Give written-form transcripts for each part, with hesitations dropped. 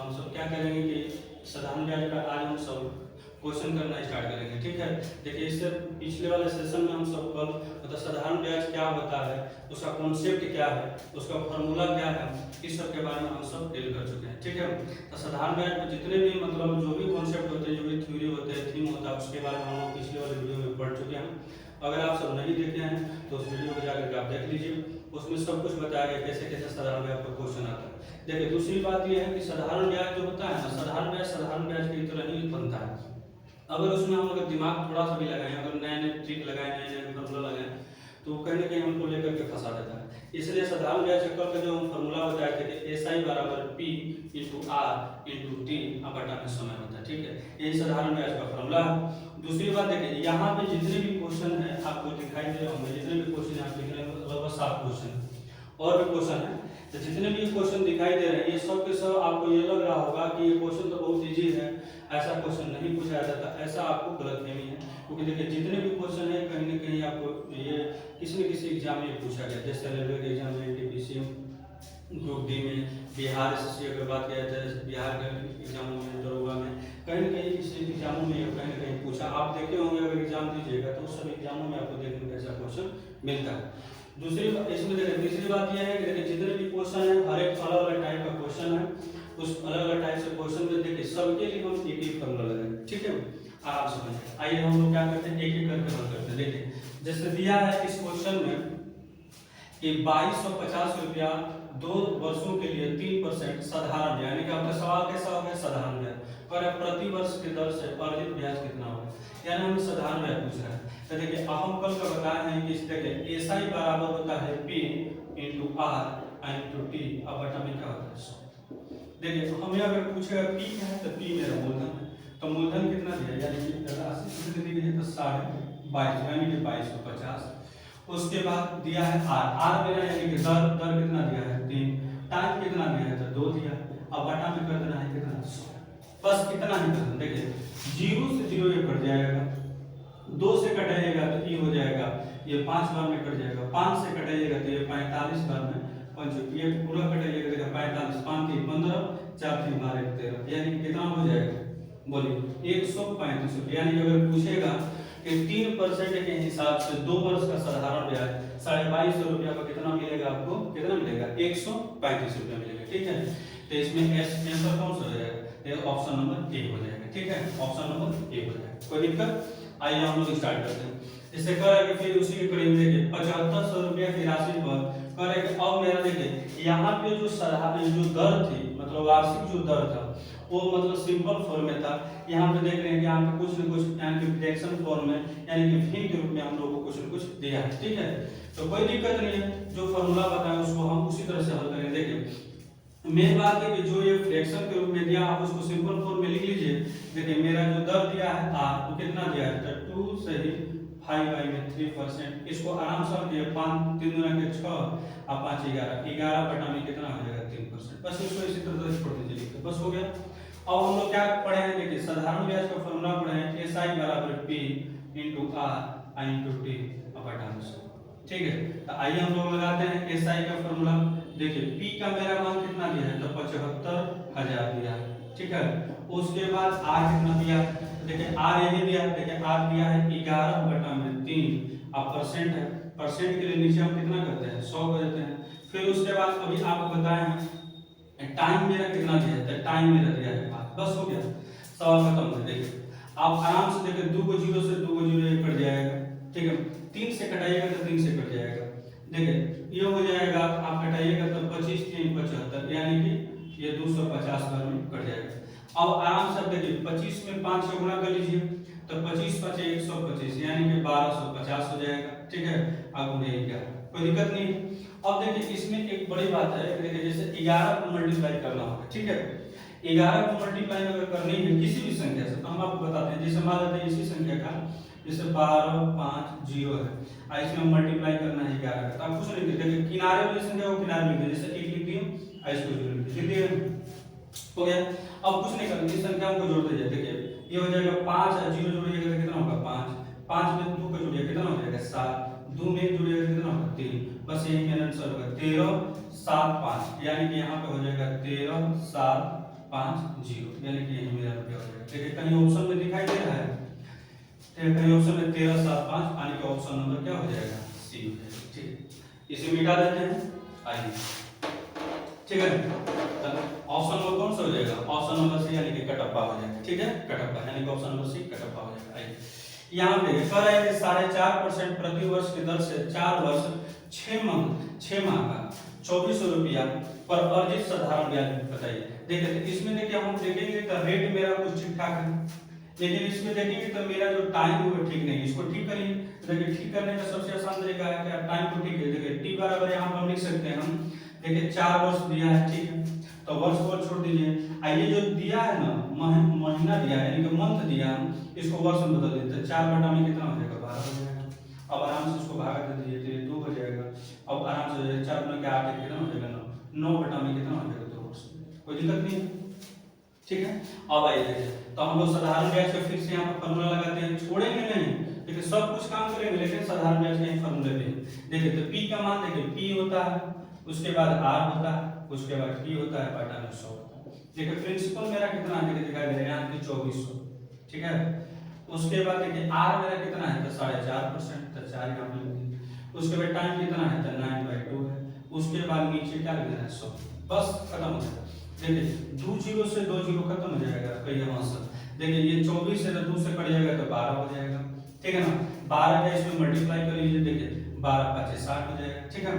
हम सब क्या करेंगे कि साधारण ब्याज का आज हम सब क्वेश्चन करना स्टार्ट करेंगे। ठीक है, देखिए इससे पिछले वाले सेशन में हम सब कल मतलब साधारण ब्याज क्या होता है, उसका कॉन्सेप्ट क्या है, उसका फॉर्मूला क्या है, इस सब के बारे में हम सब डील कर चुके हैं। ठीक है, तो साधारण ब्याज में जितने भी मतलब जो भी कॉन्सेप्ट होते हैं, जो भी थ्योरी होते हैं, थीम होता है, उसके बारे में हम लोग पिछले वाले वीडियो में पढ़ चुके हैं। अगर आप सब नहीं देखे हैं तो उस वीडियो को जाकर के आप देख लीजिए, उसमें सब कुछ बताया गया कैसे कैसे साधारण ब्याज पर क्वेश्चन आता है। देखिए दूसरी बात यह है कि साधारण ब्याज जो होता है ना, साधारण ब्याज की तरह ही बनता है। अगर उसमें हम अगर दिमाग थोड़ा सा भी लगाएं, अगर नए नए ट्रिक लगाएं, नए नए फॉर्मूला लगाएं, तो कहीं ना कहीं हमको लेकर के फंसा देता है। इसलिए साधारण ब्याज चक्कर का जो हम फॉर्मूला बताए थे कि एस आई बराबर P into R into T बटा में समय होता है। ठीक है, यही साधारण ब्याज का फॉर्मूला है। दूसरी बात देखिए, यहाँ पे जितने भी क्वेश्चन है आपको दिखाई दे रहे होंगे, जितने भी क्वेश्चन आप लिख रहे हैं लगभग 7 क्वेश्चन और भी क्वेश्चन है, तो जितने भी क्वेश्चन दिखाई दे रहे हैं ये सब के सब आपको ये लग रहा होगा कि ये क्वेश्चन तो बहुत ईजी है, ऐसा क्वेश्चन नहीं पूछा जाता, ऐसा आपको गलतफहमी है। क्योंकि देखिए जितने भी क्वेश्चन है कहीं ना कहीं आपको ये किसी न किसी एग्जाम में पूछा गया, जैसे रेलवे के एग्जाम में, एनटीपीसी ग्रुप डी में, बिहार एसएससी अगर बात किया जाए बिहार के एग्जामों में, दरोगा में, कहीं ना कहीं किसी एग्जामों में कहीं ना कहीं पूछा आप देखे होंगे। अगर एग्जाम दीजिएगा तो उस सब एग्जामों में आपको देखने को ऐसा क्वेश्चन मिलता है। दूसरी इसमें देखिए तीसरी बात यह है कि देखिए जितने भी क्वेश्चन है हर एक अलग अलग टाइप का क्वेश्चन है, उस अलग अलग टाइप से क्वेश्चन में देखिए सबके लिए हम एक एक फॉर्मूला लगाएंगे। ठीक है, आराम से समझिए। आइए हम लोग क्या करते हैं, एक एक करके हल करते हैं। देखिए जैसे दिया है इस क्वेश्चन में कि 2250 रुपया 2 वर्षों के लिए 3% साधारण ब्याज, यानी कि आपका सवाल कैसा हो गया, साधारण ब्याज और प्रति वर्ष के दर से अर्जित ब्याज कितना होगा, यानी हमें साधारण ब्याज पूछ रहा है। तो देखिए हम कल का बताए हैं कि देखिए एस आई बराबर होता है P into R into T बटा में क्या होता है 100। देखिए हमें अगर पूछेगा पी क्या है तो पी मेरा मूलधन है, तो मूलधन कितना दिया, यानी कि राशि कितनी दी है तो 22.5 यानी कि 2250। उसके बाद दिया है आर मेरा यानी कि दर कितना दिया है 3, टाइम कितना दिया है तो 2 दिया, अब बटा में कर देना है कितना 100, बस इतना ही करना। देखिए 0 से 0 ये कट जाएगा, 2 से कटाइएगा तो ये हो जाएगा, ये 5 बार में कट जाएगा, 5 से कटाइएगा तो ये 45 बार में, पंच ये पूरा कटाइएगा देखिए 45, 5 3 15, 4 3 12 13, यानी कितना हो जाएगा बोलिए 135 रुपये। यानी अगर पूछेगा कि 3% के हिसाब से 2 वर्ष का साधारण ब्याज 2250 रुपया का कितना मिलेगा, आपको कितना मिलेगा 135 रुपया मिलेगा। ठीक है, तो इसमें आंसर कौन सा हो जाएगा, ऑप्शन नंबर ए हो जाएगा। ठीक है, ऑप्शन नंबर ए हो जाएगा, कोई दिक्कत। आइए हम लोग स्टार्ट करते हैं। इससे कह रहा है कि फिर उसी के करीब देखिए 7500 रुपया की राशि पर कह रहे कि अब मेरा देखिए यहाँ पे जो साधारण जो दर थी, मतलब वार्षिक जो दर था वो मतलब सिंपल फॉर्म में था। यहाँ पे देख रहे हैं कि यहाँ पे कुछ न कुछ यानी कि फ्रैक्शन फॉर्म में यानी कि फी के रूप में हम लोगों को कुछ न कुछ दिया है। ठीक है, तो कोई दिक्कत नहीं है, जो फॉर्मूला बताया उसको हम उसी तरह से हल करेंगे। देखिए मेन बात है कि जो ये फ्रैक्शन के रूप में दिया आप उसको सिंपल फॉर्म में लिख लीजिए। देखिए मेरा जो दर दिया है आर तो कितना दिया है तो 2 से ही 5/3%, इसको आराम से रखिए 5 3 गुना के 6 और 5 11 बटा में कितना हो जाएगा 3%, बस इसको इसी तरह से छोड़ दीजिए, बस हो गया। अब हम लोग क्या पढ़े हैं, देखिए साधारण ब्याज का फॉर्मूला पढ़े हैं एस आई बराबर P into R into T बटा में 100। ठीक है, तो आइए हम लोग लगाते हैं एस आई का फॉर्मूला। देखिए पी का मेरा मान कितना दिया है तो 75,000 दिया है। ठीक है, उसके बाद आर कितना दिया है, देखिए आर यही दिया है, देखिए आर दिया है 11/3, अब परसेंट है, परसेंट के लिए नीचे हम कितना करते हैं 100 कर देते हैं। फिर उसके बाद अभी आपको बताए हैं टाइम मेरा कितना दिया है, टाइम मेरा दिया है 5, बस हो गया, सवाल खत्म है। देखिए आप आराम से देखिए 2 को 0 से 2 को 0 ये कट जाएगा। ठीक है, 3 से कटाइएगा तो 3 से कट जाएगा, देखिए ये हो जाएगा, आप कटाइएगा तो 25 3 75, यानी कि ये 250 बार में कट जाएगा। अब आराम से देखिए 25 में 5 से गुणा कर लीजिए तो 25 5 125, यानी कि 1250 हो जाएगा। ठीक है, अब मुझे क्या कोई दिक्कत नहीं। अब देखिए इसमें एक बड़ी बात है, देखिए जैसे 11 को मल्टीप्लाई करना होगा। ठीक है, 11 को मल्टीप्लाई अगर करनी है किसी भी संख्या से तो हम आपको बताते हैं, जैसे मान लेते हैं इसी संख्या का जैसे 12 5 0 है, इसमें मल्टीप्लाई करना है 11 का, तो आप कुछ नहीं देखिए किनारे वाली संख्या को किनारे लिख दीजिए, जैसे 1 लिख दिए इसको 0 लिख दिए, हो गया। अब कुछ नहीं करना, इस संख्याओं को जोड़ते जाइए, देखिए ये हो जाएगा 5 और 0 जोड़िएगा तो कितना होगा 5, 5 में 2 को जोड़िएगा कितना हो जाएगा 7, 2 में 1 जोड़िएगा कितना होगा 3, बस यही मेरा आंसर होगा 13 7 5, यानी कि यहाँ पे हो जाएगा 13 7 50, यानी कि यही मेरा रुपया हो जाएगा। देखिए कहीं ऑप्शन में दिखाई दे रहा है, कहीं ऑप्शन में 1375, यानी कि ऑप्शन नंबर क्या हो जाएगा, सी हो जाएगा। ठीक है, इसे मिटा देते हैं, आइए। ठीक है, ऑप्शन नंबर कौन सा हो जाएगा, ऑप्शन नंबर सी, यानी कि कटप्पा हो जाएगा। ठीक है, कटप्पा यानी कि ऑप्शन नंबर सी कटप्पा हो जाएगा। आइए यहाँ पे कह रहा है कि 4.5% प्रति वर्ष की दर से 4 वर्ष 6 माह का 2400 रुपया पर अर्जित साधारण ब्याज बताइए। देखिए इसमें देखिए हम देखेंगे तो रेट मेरा कुछ ठीक ठाक है, लेकिन इसमें देखेंगे तो मेरा जो टाइम है वो ठीक नहीं है। इसको ठीक करिए। देखिए ठीक करने का सबसे आसान तरीका है कि टाइम को ठीक है। देखिए टी बराबर यहाँ पर हम लिख सकते हैं हम, देखिए 4 वर्ष दिया है, ठीक है, तो वर्ष को छोड़ दीजिए। ये जो दिया है ना, महीना दिया है यानी कि मंथ दिया है, इसको वर्ष में बदल देते हैं। 4 बटा में कितना हो जाएगा, 12 हो जाएगा। अब आराम से इसको भागा दे दीजिए तो ये 2 हो जाएगा। अब आराम से 4 गुना के 8 कितना हो जाएगा, 9 बटा में कितना हो जाएगा, 2 वर्ष। कोई दिक्कत नहीं है। ठीक है, अब आइए देखिए, तो हम लोग साधारण ब्याज का फिर से यहाँ पर फॉर्मूला लगाते हैं, छोड़ेंगे नहीं, देखिए सब कुछ काम करेंगे लेकिन साधारण ब्याज के फॉर्मूले पे। देखिए तो पी का मान देखिए, पी होता है, उसके बाद आर होता है, उसके बाद टी होता है, बटा में 100 होता है। देखिए प्रिंसिपल मेरा कितना है, देखिए दिखाई दे रहा है यहाँ पे 2400। ठीक है, उसके बाद देखिए आर मेरा कितना है, तो 4.5%, तो 4 यहाँ पे लिख दिए। उसके बाद टाइम कितना है, तो 9/2 है। उसके बाद नीचे क्या लिख देना है, 100। बस खत्म हो गया। देखिए 2 0 से 2 0 खत्म हो जाएगा, कोई आंसर। देखिए ये 24 है तो 2 से कट जाएगा तो 12 हो जाएगा। ठीक है ना, 12 का इसमें मल्टीप्लाई कर लीजिए, देखिए 12 5 60 हो जाएगा। ठीक है,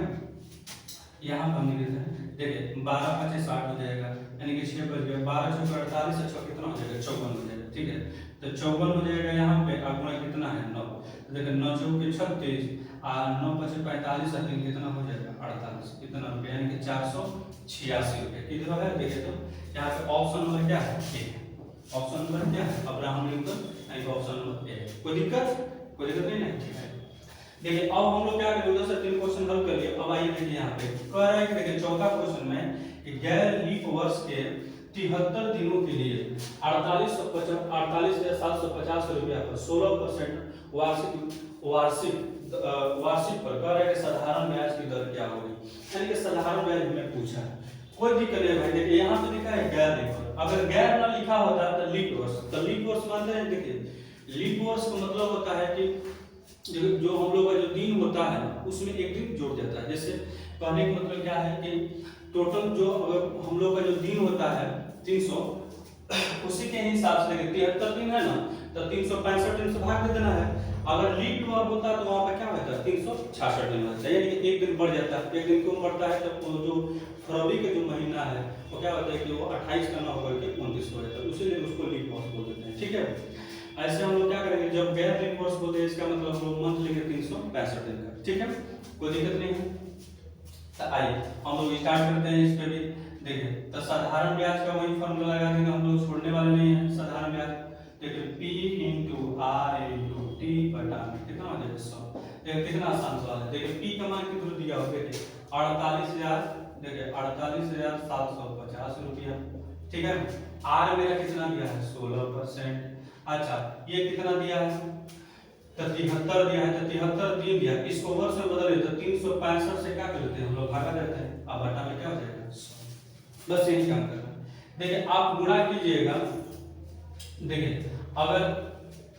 यहाँ पर हम लिख देते हैं, देखिए 12 5 60 हो जाएगा, यानी कि 6 बच गया। 12 6 48 अच्छा कितना हो जाएगा, 54 हो जाएगा। ठीक है, तो 54 हो जाएगा यहाँ पे। गुणा कितना है, 9। देखिए 9 चौक 36 और 9 5 45 और 3 कितना हो जाएगा, 48। कितना रुपया, यानी कि 486 रुपये। कितना है, देखिए तो यहाँ पे ऑप्शन नंबर क्या है, ए। ऑप्शन नंबर क्या है, अब्राहम लिंकन, यानी कि ऑप्शन नंबर ए। कोई दिक्कत नहीं ना। ठीक है, देखिए अब हम लोग क्या करेंगे, 2 से 3 क्वेश्चन हल कर लिए। अब आइए देखिए यहाँ पे कह रहा है कि देखिए चौथा क्वेश्चन में कि गैर लीप वर्ष के 73 दिनों के लिए 48,750 रुपया पर 16% वार्षिक पर कह रहा है कि साधारण ब्याज की दर क्या होगी, यानी कि साधारण ब्याज हमें पूछा है। कोई दिक्कत नहीं भाई, देखिए यहाँ पे लिखा है गैर लीप वर्ष। अगर गैर ना लिखा होता तो लीप वर्ष, तो लीप वर्ष मानते हैं। देखिए लीप वर्ष का मतलब होता है कि जो हम लोग का जो दिन होता है उसमें एक दिन जोड़ जाता है। जैसे कहने का मतलब क्या है कि टोटल जो अगर हम लोग का जो दिन होता है 300, उसी के हिसाब से देखिए 73 दिन है ना, तो 365 दिन से भाग देना है। अगर लीप ईयर होता है तो वहाँ पे क्या होता है, 366 दिन होता है, यानी कि एक दिन बढ़ जाता है। एक दिन क्यों बढ़ता है, तो जो फरवरी का जो महीना है वो क्या होता है कि वो 28 का ना होकर के 29 हो जाता है, उसीलिए उसको लीप वर्ष बोल देते हैं। ठीक है, ऐसे हम लोग क्या करेंगे, जब गैर लीप वर्ष बोलते हैं इसका मतलब हम लोग मंथ लेंगे 365 दिन का। ठीक है, कोई दिक्कत नहीं है। तो आइए हम लोग स्टार्ट करते हैं इस पे भी। देखिए तो साधारण ब्याज का वही फॉर्मूला लगा देंगे, हम लोग छोड़ने वाले नहीं है। साधारण ब्याज देखिए P × R × T बटा में कितना हो जाएगा, 100। देखिए कितना आसान सवाल है। देखिए P का मान कितना दिया हो, देखिए 48,000, देखिए 48,750 रुपया। ठीक है, R मेरा कितना दिया है, 16%। अच्छा ये कितना दिया है, 73 दिया है, 73 दिन दिया। इसको वर्ष में बदले तो 365 से क्या कर लेते हैं हम लोग, भागा देते हैं। अब बटा में क्या हो जाएगा, 100। बस यही काम करना है। देखिए आप गुणा कीजिएगा, देखिए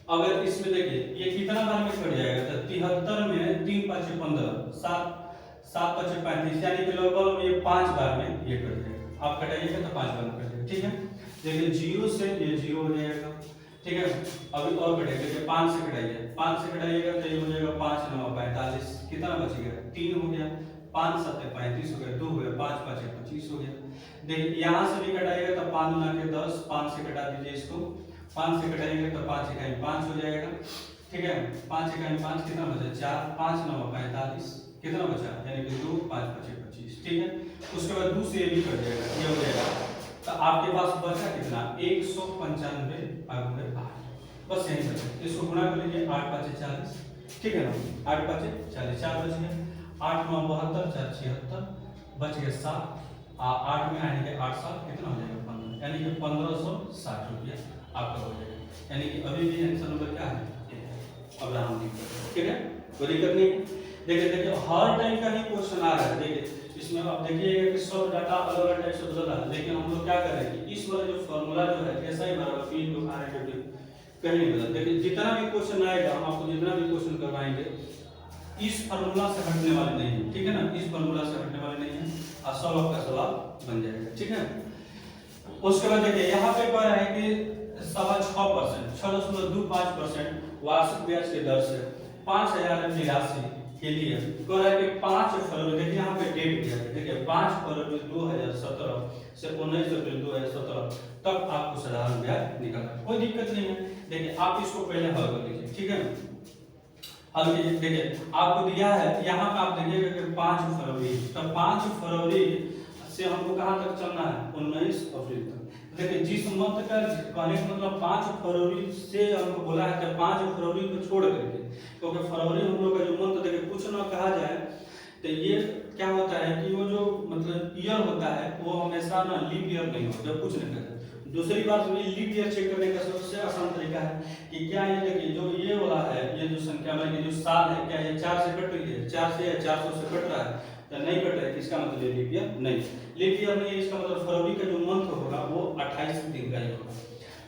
अगर इसमें देखिए ये कितना बार में कट जाएगा, तो 73 में 3 5 15 7 5 35, यानी कि लगभग ये 5 बार में ये कट जाएगा। आप कटाइएगा तो 5 बार में कट जाएगा। ठीक है, देखिए 0 से ये 0 हो जाएगा। ठीक है, अभी और कटेगा, देखिए 5 से कटाइए, 5 से कटाइएगा तो ये हो जाएगा 5 9 45, कितना बच गया, 3 हो गया। 5 7 35 हो गया, 2 हो गया, 5 5 25 हो गया। देखिए यहाँ से भी कटाइएगा तो 5 गुना के 10, 5 से कटा दीजिए इसको, 5 से कटाइएगा तो 5 इकाई 5 हो जाएगा। ठीक है, 5 इकाई 5 कितना बचा, 4, 5 9 45, कितना बचा, यानी कि 2 5 5 25। ठीक है, उसके बाद 2 से ये भी कट जाएगा, ये हो जाएगा। तो आपके पास बचा कितना, 195 भागे 8। बस यही सब, इसको गुणा कर लीजिए, 8 5 40। ठीक है ना, 8 5 40, 4 बच गया। 8 9 72, 4 76, बच गया 7। 8 में आएंगे 8 7 कितना हो जाएगा, 15, यानी कि 1560 रुपया आपका हो जाएगा। यानी कि अभी भी आंसर नंबर क्या है, अब्राहम लिंकन। ठीक है, कोई दिक्कत नहीं है। देखिए हर टाइम का ही क्वेश्चन आ रहा है। देखिए इसमें आप देखिएगा कि सब डाटा अलग अलग टाइप से बदल रहा है, लेकिन हम लोग क्या कर रहे हैं कि इस वाला जो फॉर्मूला जो है SI बराबर P into R into T कहीं नहीं बदल। देखिए जितना भी क्वेश्चन आएगा, हम आपको जितना भी क्वेश्चन करवाएंगे इस फार्मूला से हटने वाले नहीं है, ठीक है ना, इस फार्मूला से हटने वाले नहीं है और सब आपका सवाल बन जाएगा, ठीक है। उसके बाद देखिए यहाँ पे कह रहा है कि 6.25% 6.25% वार्षिक ब्याज की दर से 5000 की राशि के लिए कह रहा है कि 5 फरवरी, देखिए यहाँ पे डेट दिया है, देखिए 5 फरवरी 2017 से 19 अप्रैल 2017 तक आपको साधारण ब्याज निकलना, कोई दिक्कत नहीं है। देखिए आप इसको पहले हल कर लीजिए, ठीक है। हल कीजिए, देखिए आपको दिया है यहाँ पे, आप देखिएगा कि 5 फरवरी, तो 5 फरवरी से हमको कहाँ तक चलना है, 19 अप्रैल तक। देखिए जिस मंथ का कहने का मतलब 5 फरवरी से हमको बोला है कि 5 फरवरी को छोड़ करके, क्योंकि फरवरी हम लोग का जो मंथ, देखिए कुछ ना कहा जाए तो ये क्या होता है कि वो जो मतलब ईयर होता है वो हमेशा ना लीप ईयर नहीं होता, जब कुछ नहीं कहते। दूसरी बात ये लीप ईयर चेक करने का सबसे आसान तरीका है कि क्या ये देखिए जो ये वाला है, ये जो संख्या में जो साल है, क्या ये 4 से कट रही है, 4 से या 400 से कट रहा है या नहीं कट रहा है, इसका मतलब ये लीप ईयर नहीं, लीप ईयर नहीं है, इसका मतलब फरवरी का जो मंथ होगा वो 28 दिन का ही होगा,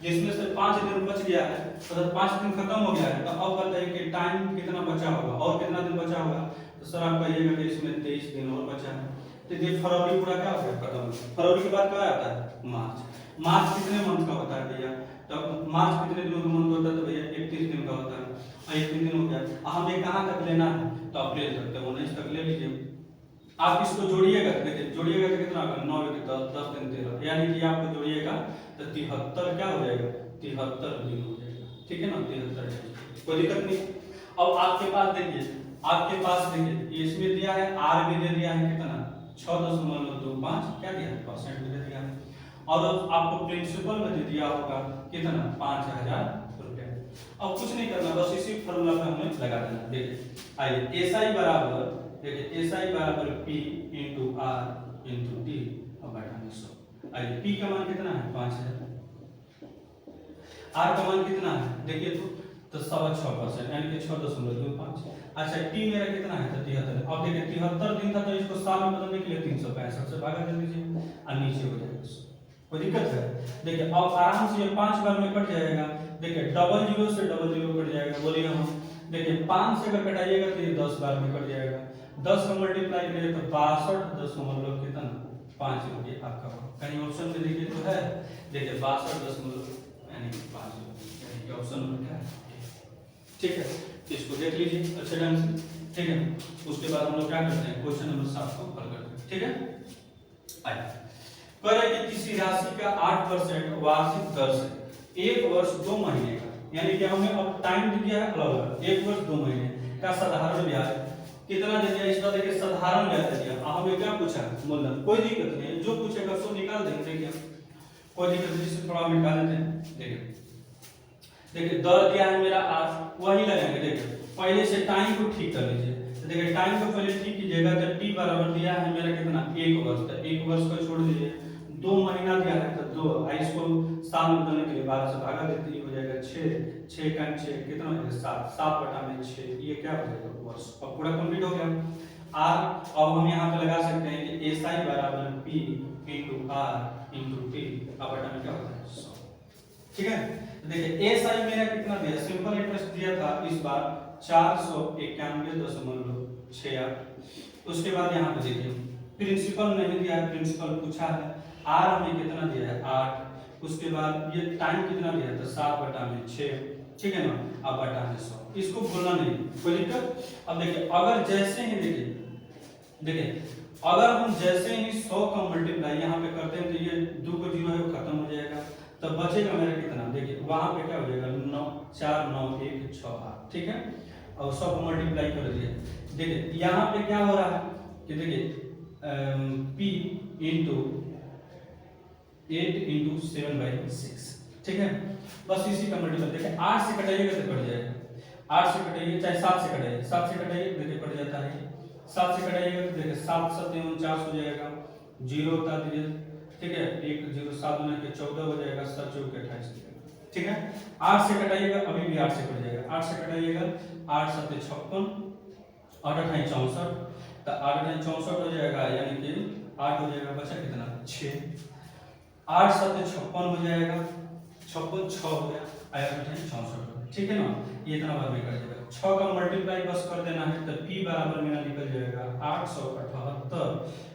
जिसमें से 5 दिन बच गया है, मतलब 5 दिन खत्म हो गया है। तो अब बताइए कि टाइम कितना बचा होगा और कितना दिन बचा होगा, तो सर आप कहिएगा कि इसमें 23 दिन और बचा है। तो ये फरवरी पूरा क्या हो गया, खत्म हो गया। फरवरी के बाद क्या आता है, मार्च। मार्च कितने मंथ का होता है भैया, तो मार्च कितने दिनों का मंथ होता है, तो भैया 31 दिन का होता है, और 31 दिन हो गया। हमें कहाँ तक लेना है, तो अप्रैल तक, तो 19 तक ले लीजिए। आप इसको जोड़िएगा, देखिए जोड़िएगा तो कितना होगा, 9 के 10 दिन 13, यानी कि आपको जोड़िएगा तो 73 क्या हो जाएगा, 73 दिन हो जाएगा, ठीक है ना, 73 दिन, कोई दिक्कत नहीं। अब आपके पास देखिए, आपके पास देखिए इसमें दिया है आर भी दे दिया है कितना, 6.25 क्या दिया है, परसेंट भी दे दिया है, और आपको प्रिंसिपल में दे दिया होगा कितना, 5000 रुपया। अब कुछ नहीं करना, बस इसी फॉर्मूला पे हमें लगा देना। देखिए आइए एसआई बराबर, देखिए एसआई बराबर P into R into T और बटा 100। आइए पी का मान कितना है, 5000, आर का मान कितना है, देखिए तो 6.25% यानी कि 6.25। अच्छा टी मेरा कितना है, तो 73। अब देखिए 73 दिन था, तो इसको साल में बदलने के लिए 365 से भागा कर दीजिए और नीचे हो जाएगा, कोई दिक्कत है। देखिए अब आराम से ये 5 बार में कट जाएगा, देखिए डबल जीरो से डबल जीरो कट जाएगा, बोलिए हम। देखिए 5 से अगर कटाइएगा तो ये 10 बार में कट जाएगा, 10 का मल्टीप्लाई करिए तो 62, 10 मतलब कितना, 5 रुपये आपका होगा। कहीं ऑप्शन में देखिए तो है, देखिए 62 यानी 5 रुपये, यानी कि ऑप्शन में क्या है, ठीक है। इसको देख लीजिए अच्छे ढंग से, ठीक है। उसके बाद हम लोग क्या करते हैं, क्वेश्चन नंबर 7 को हल करते हैं, ठीक है। आइए कह रहे कि किसी राशि का 8% वार्षिक दर से 1 वर्ष 2 महीने का, यानी कि हमें अब टाइम दिया है अलग अलग, 1 वर्ष 2 महीने का साधारण ब्याज कितना दे दिया, इसका देखिए साधारण ब्याज दे दिया। हमें क्या पूछा, मूलधन, कोई दिक्कत नहीं है, जो पूछेगा सो निकाल देंगे, देखिए कोई दिक्कत नहीं, जिससे थोड़ा निकाल देते हैं। देखिए देखिए दर दिया है मेरा 8, वही लगाएंगे। देखिए पहले से टाइम को ठीक कर लीजिए, तो देखिए टाइम को पहले ठीक कीजिएगा, तो टी बराबर दिया है मेरा कितना, 1 वर्ष, तो 1 वर्ष को छोड़ दीजिए, 2 महीना दिया है तो 2, इसको साल में बदलने के लिए 12 से भागा देते ही हो जाएगा 6, 6 का 6 कितना हो जाएगा, 7, 7 बटा में 6, ये क्या हो जाएगा, वर्ष। अब पूरा कंप्लीट हो गया। आर अब हम यहाँ पे लगा सकते हैं कि एस आई बराबर P into R into T, अब बटा में क्या होता है 100, ठीक है। देखिए एस आई मेरा कितना दिया, सिंपल इंटरेस्ट दिया था इस बार 491.68। उसके बाद यहाँ पे देखिए प्रिंसिपल नहीं दिया है, प्रिंसिपल पूछा है, आर हमें कितना दिया है 8, उसके बाद ये टाइम कितना दिया था 7 बटा में 6, ठीक है ना, अब बटा में 100, इसको भूलना नहीं, कोई दिक्कत। अब देखिए अगर जैसे ही देखिए अगर हम जैसे ही 100 का मल्टीप्लाई यहाँ पे करते हैं तो ये 2 को 0 है वो खत्म हो जाएगा, तो बचेगा मेरा कितना, देखिए वहां पे क्या हो जाएगा 9 4 9 1 6 8, ठीक है। और 100 को मल्टीप्लाई कर दिया, देखिए यहाँ पे क्या हो रहा है कि देखिए p इंटू 8 इंटू 7/6, ठीक है। बस इसी का मल्टीप्लाई, देखिए 8 से कटाइएगा तो कट जाएगा, 8 से कटाइए चाहे 7 से कटाइए, 7 से कटाइए देखिए कट जाता है, 7 से कटाइएगा तो देखिए 7 7 49 हो जाएगा, 0 होता दीजिए, ठीक है, 1 0 7 गुना के 14 हो जाएगा, 7 चौक 28, ठीक है। 8 से कटाइएगा, अभी भी 8 से कट जाएगा, 8 से कटाइएगा 8 7 56, 8 8 64, तो 8 गुना 64 हो जाएगा, यानी कि 8 हो जाएगा, बचा कितना 6। 8 7 56 हो जाएगा, 56 6 हो गया, आया बेटा 64 हो गया, ठीक है ना। ये इतना बार में कर देगा, 6 का मल्टीप्लाई बस कर देना है, तो p बराबर मेरा निकल जाएगा 878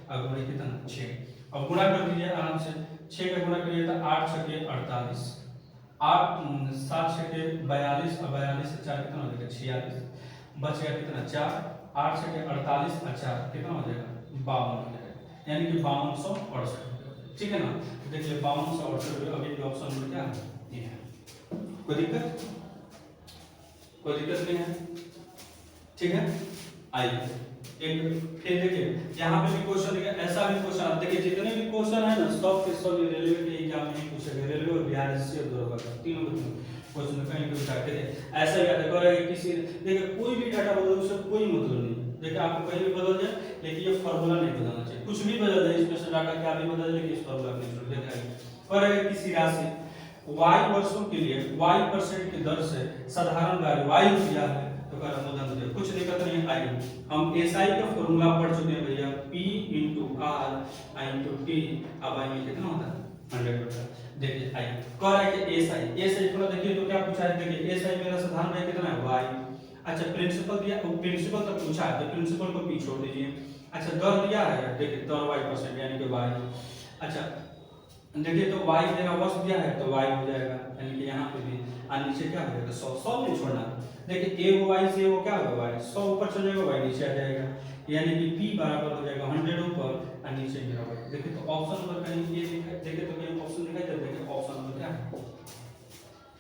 और गुणा कितना 6। अब गुणा कर दीजिए आराम से, 6 का गुणा करिए तो 8 छके 48, 8 7 छके 42 और 42 से 4 कितना हो जाएगा 46, बच गया कितना 4, 8 छके 48 और 4 कितना हो जाएगा 52 हो जाएगा, यानी कि 5268, ठीक है ना। तो देखिए 5268 अभी भी ऑप्शन में क्या है, ये है। कोई दिक्कत नहीं है, ठीक है। आइए एक फिर देखिए यहाँ पे भी क्वेश्चन देखिए, ऐसा भी क्वेश्चन देखिए, जितने भी क्वेश्चन है ना सब के सब रेलवे के एग्जाम में ही पूछेगा, रेलवे और बिहार से दौरा का तीनों क्वेश्चन कहीं भी उठा के ऐसा ही आता है कि किसी देखिए कोई भी डाटा बदल उससे कोई मतलब नहीं, देखिए आपको कहीं भी बदल जाए लेकिन ये फार्मूला नहीं बदलना चाहिए, कुछ भी बदल जाए इसमें से डाटा क्या भी बदल जाए, इस फार्मूला नहीं छोड़ देगा। और अगर किसी राशि y वर्षों के लिए y% की दर से साधारण वैल्यू y दिया है तो कर अनुदान दे, कुछ दिक्कत नहीं है। आइए हम SI का फॉर्मूला पढ़ चुके हैं भैया, P × R × T, अब आइए कितना होता है 100%। देखिए आइए कह रहा है कि SI थोड़ा देखिए तो क्या पूछा है, देखिए SI मेरा साधारण वैल्यू कितना है y, अच्छा प्रिंसिपल दिया, प्रिंसिपल तक पूछा है तो प्रिंसिपल को p छोड़ दीजिए, अच्छा दर दिया है, देखिए दर y% यानी कि y, अच्छा देखिए तो y मेरा वर्ष दिया है तो y हो जाएगा, यानी कि यहाँ पे भी और नीचे क्या हो जाएगा 100 नहीं छोड़ना, देखिए a y से वो क्या होगा y 100 ऊपर चल जाएगा y नीचे आ जाएगा, यानी कि p बराबर हो जाएगा 100 ऊपर और नीचे मेरा y। देखिए तो ऑप्शन नंबर कहीं ये देखिए तो कहीं ऑप्शन दिखाई दे, देखिए ऑप्शन नंबर क्या है,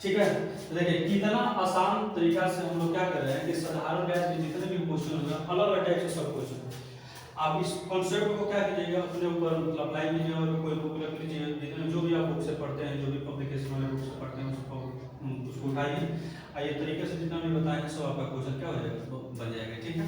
ठीक है। तो देखिए कितना आसान तरीका से हम लोग क्या कर रहे हैं कि साधारण ब्याज के जितने भी क्वेश्चन होंगे अलग अलग टाइप से सब क्वेश्चन, आप इस कॉन्सेप्ट को क्या कीजिएगा अपने ऊपर मतलब अप्लाई कीजिए और कोई बुक रख लीजिए, जितने जो भी आप बुक से पढ़ते हैं, जो भी पब्लिकेशन वाले बुक से पढ़ते हैं उसको उठाइए, ये तरीके से जितना भी बताएंगे सब आपका क्वेश्चन क्या हो जाएगा बन जाएगा, ठीक है।